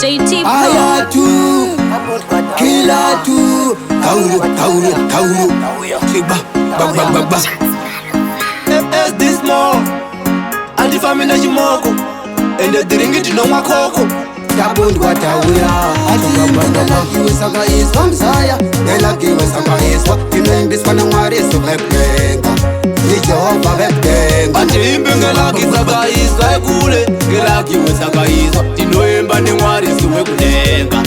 JT Ayatu, Kilatu, Kauru, Chiba, Baba. As this more, and the family Jimoko, and the drink it no makoko. Tabund watawia, Atumba, you saga is from Saya, they like you saga is what you know this one of so Bepenga. Nijoba Bepenga. And the Imbingalaki saga is like Gule, Gelaki was saga is what you know him, but the war is to Webenga.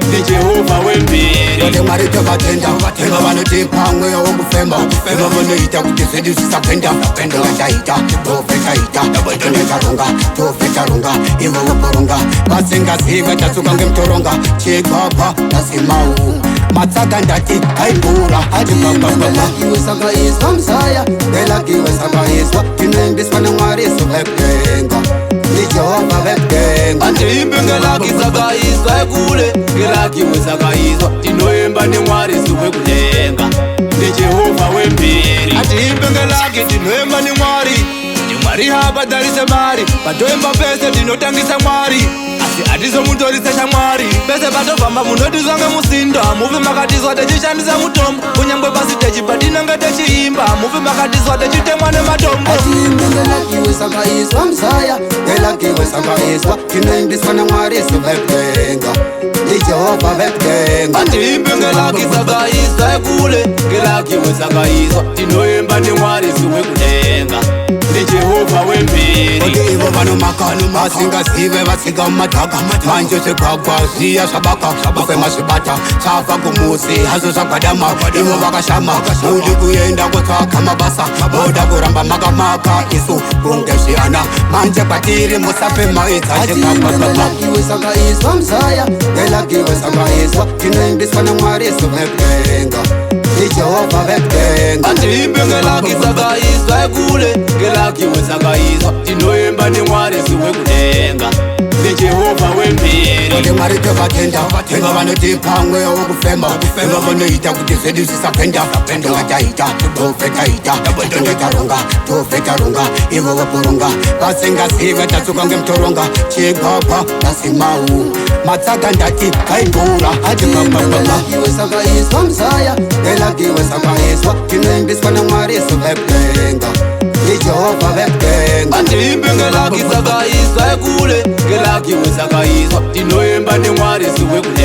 The Jehovah will be. The Marita Batenda, whatever one of the Pangway or Femba, ever when they eat with the seduce Sapenda, Penda Jaita, Tofetaita, Tabatunga, Tofetarunga, Ivo Porunga, Masinga Siva, Tasukangam Toronga, Chekapa, Tasimau, Matsagandati, Kaibura, Adipapa, you saga is from Saya, they like you saga is what you name this one of Maris of Bepenga. And the Imbingalaki saga is like Gule, Gelaki was saga is what you know him, but the war is to Webenga. The Jehovah will be. And the Imbingalaki, the no him, but the Mari. You marry her, but there is a Mari. But don't best, you know, Tangis and Mari. Adizo mutori sesha mwari Pese bato bamba munoti zwange musinda Muvi makatizwa techishandisa mutombo Unyangwe basi techibadina nga techiimba Muvi makatizwa techitemwa ne matombo Ati imbingalaki saga is from Saya Gelaki saga is what you name this one of Maris of Bepenga. The Jehovah Bepenga. Ati imbingalaki saga is like Gule Gelaki saga is what you know him, but the war is to Webenga. The Jehovah will be. Ivo vano makanu masinga sive vasiga mataka Manjo se kagwa siya sabaka Ufe masibata safa kumusi hazo sakadama Ivo vakashama Muli kuyenda kutaka mabasa Boda kuramba makamaka Isu kungesiana Manje patiri musape maita Ati iwe saga is from Saya Gelaki we saga is what you name this one of Maris of Bepenga. The Jehovah Bepenga. And the Imbingalaki saga is like Gule Gelaki was saga is what you know him, but the war is to Webenga. The Jehovah will be. The Marita Batenda, whatever one of the Pangway or Femba, ever when they eat with the seduce Sapenda, Penda Jaita, Tofetaita, Tabatunga, Tofetarunga, Ivo Porunga, Pasinga Siva, Tasukangam Toronga, Chekapa, Tasimau, Matsagandati, Kaibura, Adipapa, you saga is from Saya, they like you saga is what you name this one of Maris of Bepenga. The Jehovah Bepenga. And the Imbingalaki saga is like Gule Gelaki saga is what you know him, but the war is to Webenga.